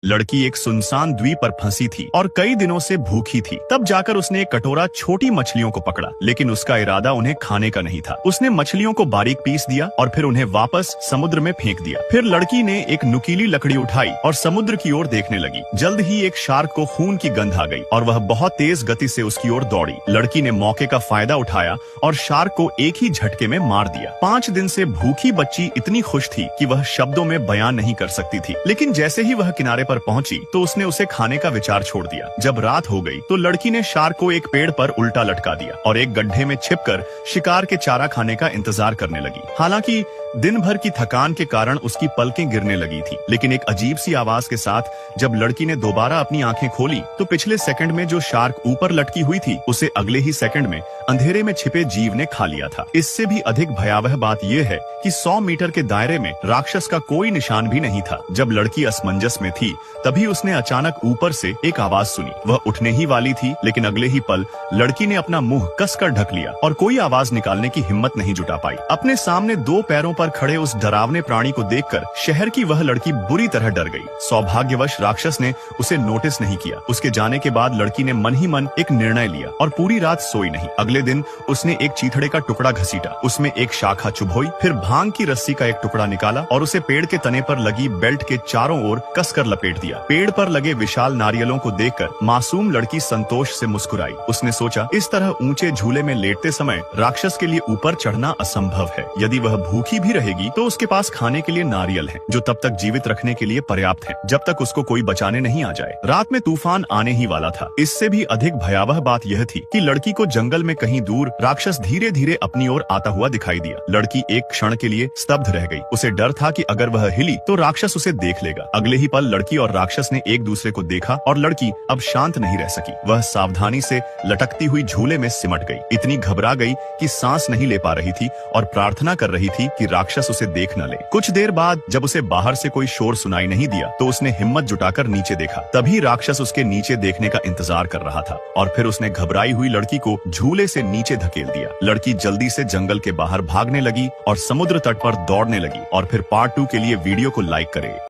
लड़की एक सुनसान द्वीप पर फंसी थी और कई दिनों से भूखी थी। तब जाकर उसने एक कटोरा छोटी मछलियों को पकड़ा, लेकिन उसका इरादा उन्हें खाने का नहीं था। उसने मछलियों को बारीक पीस दिया और फिर उन्हें वापस समुद्र में फेंक दिया। फिर लड़की ने एक नुकीली लकड़ी उठाई और समुद्र की ओर देखने लगी। जल्द ही एक शार्क को खून की गंध आ गई और वह बहुत तेज गति से उसकी ओर दौड़ी। लड़की ने मौके का फायदा उठाया और शार्क को एक ही झटके में मार दिया। 5 दिन से भूखी बच्ची इतनी खुश थी कि वह शब्दों में बयान नहीं कर सकती थी, लेकिन जैसे ही वह किनारे पर पहुंची तो उसने उसे खाने का विचार छोड़ दिया। जब रात हो गई तो लड़की ने शार्क को एक पेड़ पर उल्टा लटका दिया और एक गड्ढे में छिपकर शिकार के चारा खाने का इंतजार करने लगी। हालांकि दिन भर की थकान के कारण उसकी पलकें गिरने लगी थी, लेकिन एक अजीब सी आवाज के साथ जब लड़की ने दोबारा अपनी आंखें खोली तो पिछले सेकंड में जो शार्क ऊपर लटकी हुई थी उसे अगले ही सेकंड में अंधेरे में छिपे जीव ने खा लिया था। इससे भी अधिक भयावह बात यह है कि 100 मीटर के दायरे में राक्षस का कोई निशान भी नहीं था। जब लड़की असमंजस में थी तभी उसने अचानक ऊपर से एक आवाज सुनी। वह उठने ही वाली थी, लेकिन अगले ही पल लड़की ने अपना मुंह कसकर ढक लिया और कोई आवाज निकालने की हिम्मत नहीं जुटा पाई। अपने सामने 2 पैरों पर खड़े उस डरावने प्राणी को देखकर शहर की वह लड़की बुरी तरह डर गई। सौभाग्यवश राक्षस ने उसे नोटिस नहीं किया। उसके जाने के बाद लड़की ने मन ही मन एक निर्णय लिया और पूरी रात सोई नहीं। अगले दिन उसने एक चीथड़े का टुकड़ा घसीटा, उसमें एक शाखा चुभोई, फिर भांग की रस्सी का एक टुकड़ा निकाला और उसे पेड़ के तने पर लगी बेल्ट के चारों ओर कसकर लपेट दिया। पेड़ पर लगे विशाल नारियलों को देखकर मासूम लड़की संतोष से मुस्कुराई। उसने सोचा, इस तरह ऊंचे झूले में लेटते समय राक्षस के लिए ऊपर चढ़ना असंभव है। यदि वह भूखी भी रहेगी तो उसके पास खाने के लिए नारियल हैं, जो तब तक जीवित रखने के लिए पर्याप्त हैं, जब तक उसको कोई बचाने नहीं आ जाए। रात में तूफान आने ही वाला था। इससे भी अधिक भयावह बात यह थी कि लड़की को जंगल में कहीं दूर राक्षस धीरे धीरे अपनी ओर आता हुआ दिखाई दिया। लड़की एक क्षण के लिए स्तब्ध रह गई। उसे डर था कि अगर वह हिली तो राक्षस उसे देख लेगा। अगले ही पल लड़की और राक्षस ने एक दूसरे को देखा और लड़की अब शांत नहीं रह सकी। वह सावधानी से लटकती हुई झूले में सिमट गई। इतनी घबरा गई कि सांस नहीं ले पा रही थी और प्रार्थना कर रही थी कि राक्षस उसे देख न ले। कुछ देर बाद जब उसे बाहर से कोई शोर सुनाई नहीं दिया तो उसने हिम्मत जुटाकर नीचे देखा। तभी राक्षस उसके नीचे देखने का इंतजार कर रहा था और फिर उसने घबराई हुई लड़की को झूले से नीचे धकेल दिया। लड़की जल्दी से जंगल के बाहर भागने लगी और समुद्र तट पर दौड़ने लगी। और फिर पार्ट 2 के लिए वीडियो को लाइक करें।